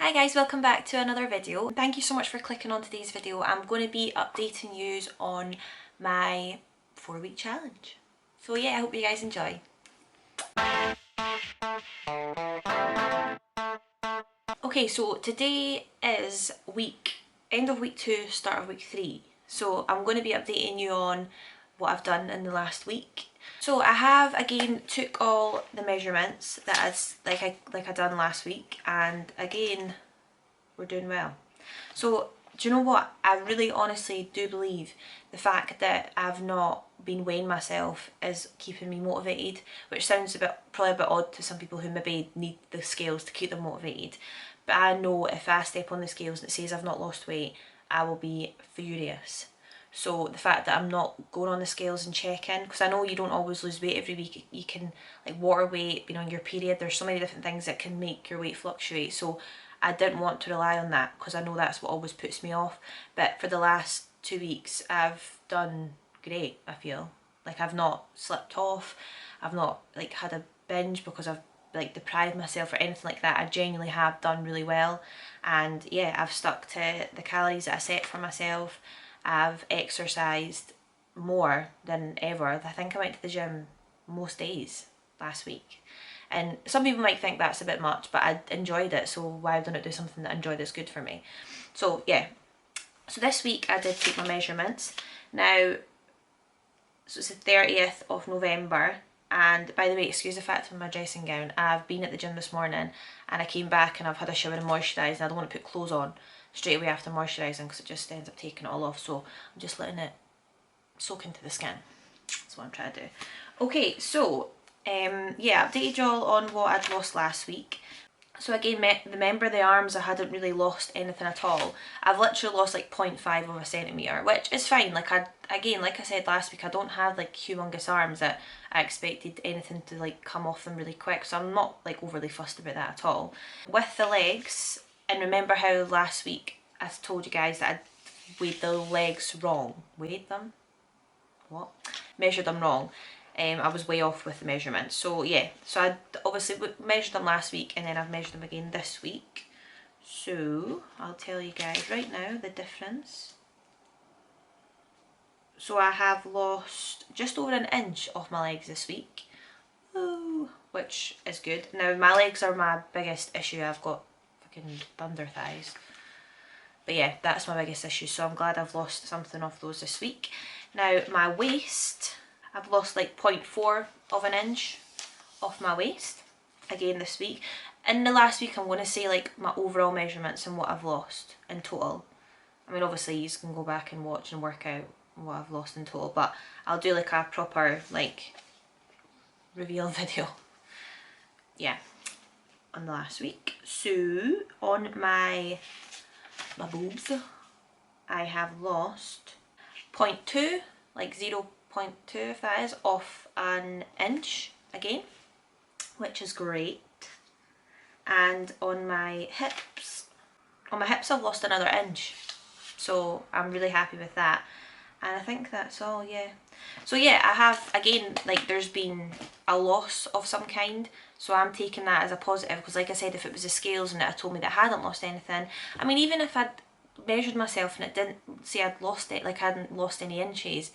Hi guys, welcome back to another video. Thank you so much for clicking on today's video. I'm going to be updating you on my 4-week challenge. So yeah, I hope you guys enjoy. Okay, so today is end of week 2, start of week 3. So I'm going to be updating you on what I've done in the last week. So I have again took all the measurements that I done last week, and again we're doing well. So do you know what? I really honestly do believe the fact that I've not been weighing myself is keeping me motivated, which sounds probably a bit odd to some people who maybe need the scales to keep them motivated. But I know if I step on the scales and it says I've not lost weight, I will be furious. So the fact that I'm not going on the scales and checking, because I know you don't always lose weight every week. You can, like water weight, being on your period, there's so many different things that can make your weight fluctuate. So I didn't want to rely on that because I know that's what always puts me off. But for the last 2 weeks I've done great. I feel like I've not slipped off, I've not like had a binge because I've like deprived myself or anything like that. I genuinely have done really well, and yeah, I've stuck to the calories that I set for myself. I've exercised more than ever. I think I went to the gym most days last week. And some people might think that's a bit much, but I enjoyed it, so why don't I do something that I enjoy that's good for me? So yeah, so this week I did take my measurements. Now, so it's the 30th of November, and by the way, excuse the fact of my dressing gown, I've been at the gym this morning and I came back and I've had a shower and moisturised, and I don't want to put clothes on straight away after moisturising because it just ends up taking it all off, so I'm just letting it soak into the skin. That's what I'm trying to do. Okay, so yeah, updated you all on what I'd lost last week. So again, remember the arms, I hadn't really lost anything at all. I've literally lost like 0.5 of a centimetre, which is fine. Like like I said last week, I don't have like humongous arms that I expected anything to like come off them really quick, so I'm not like overly fussed about that at all. With the legs, and remember how last week I told you guys that I weighed the legs wrong. Weighed them? What? Measured them wrong. I was way off with the measurements. So yeah, so I obviously measured them last week and then I've measured them again this week. So I'll tell you guys right now the difference. So I have lost just over an inch off my legs this week. Ooh, which is good. Now my legs are my biggest issue. I've got fucking thunder thighs. But yeah, that's my biggest issue. So I'm glad I've lost something off those this week. Now my waist, I've lost like 0.4 of an inch off my waist again this week. In the last week I'm going to say like my overall measurements and what I've lost in total. I mean obviously you can go back and watch and work out what I've lost in total, but I'll do like a proper like reveal video. Yeah, on the last week. So on my boobs, I have lost 0.2, like 0.2 if that is, off an inch again, which is great. And on my hips I've lost another inch, so I'm really happy with that. And I think that's all, yeah. So yeah, I have, again, like there's been a loss of some kind, so I'm taking that as a positive, because like I said, if it was the scales and it had told me that I hadn't lost anything, I mean even if I'd measured myself and it didn't say I'd lost it, like I hadn't lost any inches,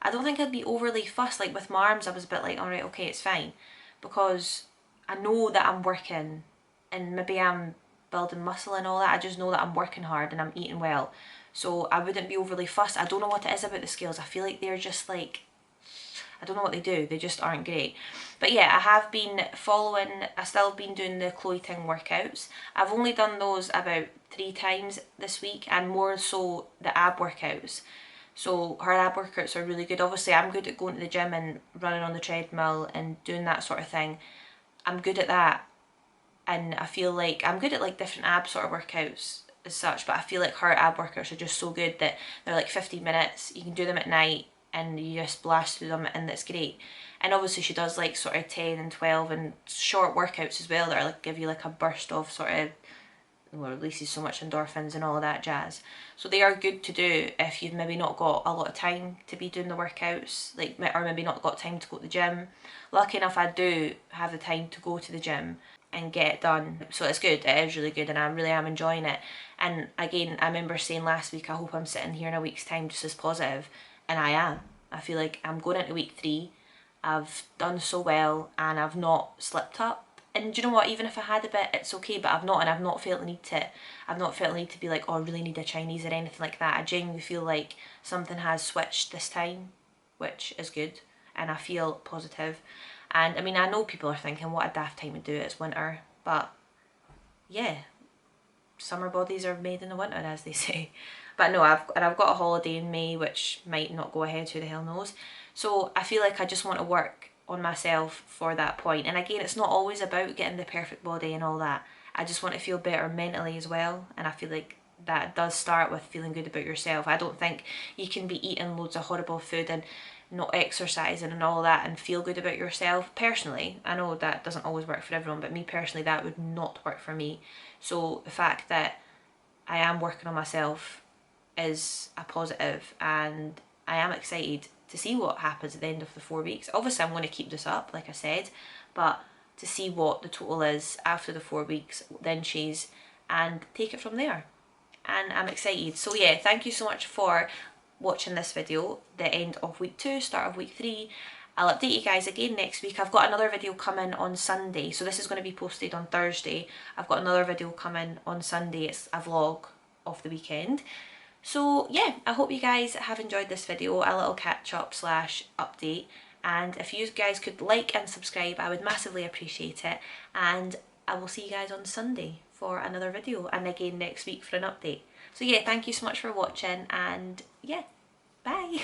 I don't think I'd be overly fussed. Like with my arms I was a bit like, alright, okay, it's fine, because I know that I'm working and maybe I'm building muscle and all that. I just know that I'm working hard and I'm eating well, so I wouldn't be overly fussed. I don't know what it is about the scales, I feel like they're just like, I don't know what they do, they just aren't great. But yeah, I have been following, I still been doing the Chloe Ting workouts. I've only done those about 3 times this week, and more so the ab workouts. So her ab workouts are really good. Obviously I'm good at going to the gym and running on the treadmill and doing that sort of thing. I'm good at that, and I feel like I'm good at like different ab sort of workouts as such, but I feel like her ab workouts are just so good that they're like 15 minutes, you can do them at night and you just blast through them, and that's great. And obviously she does like sort of 10 and 12 and short workouts as well that are like give you like a burst of sort of, well, releases so much endorphins and all of that jazz. So they are good to do if you've maybe not got a lot of time to be doing the workouts, like, or maybe not got time to go to the gym. Lucky enough I do have the time to go to the gym, and get it done. So it's good, it is really good, and I really am enjoying it. And again, I remember saying last week, I hope I'm sitting here in a week's time just as positive, and I am. I feel like I'm going into week 3, I've done so well and I've not slipped up. And do you know what, even if I had a bit, it's okay, but I've not, and I've not felt the need to. I've not felt the need to be like, oh, I really need a Chinese or anything like that. I genuinely feel like something has switched this time, which is good, and I feel positive. And I mean, I know people are thinking, what a daft time to do it, it's winter, but yeah, summer bodies are made in the winter, as they say. But no, I've got a holiday in May, which might not go ahead, who the hell knows. So I feel like I just want to work on myself for that point. And again, it's not always about getting the perfect body and all that. I just want to feel better mentally as well, and I feel like that does start with feeling good about yourself. I don't think you can be eating loads of horrible food and not exercising and all that and feel good about yourself. Personally, I know that doesn't always work for everyone, but me personally, that would not work for me. So the fact that I am working on myself is a positive, and I am excited to see what happens at the end of the 4 weeks. Obviously I'm going to keep this up, like I said, but to see what the total is after the 4 weeks, then she's, and take it from there. And I'm excited. So yeah, thank you so much for watching this video, the end of week 2, start of week 3. I'll update you guys again next week. I've got another video coming on Sunday, so this is going to be posted on Thursday. I've got another video coming on Sunday. It's a vlog of the weekend. So yeah, I hope you guys have enjoyed this video, a little catch up / update. And if you guys could like and subscribe, I would massively appreciate it. And I will see you guys on Sunday for another video, and again next week for an update. So yeah, thank you so much for watching, and yeah, bye.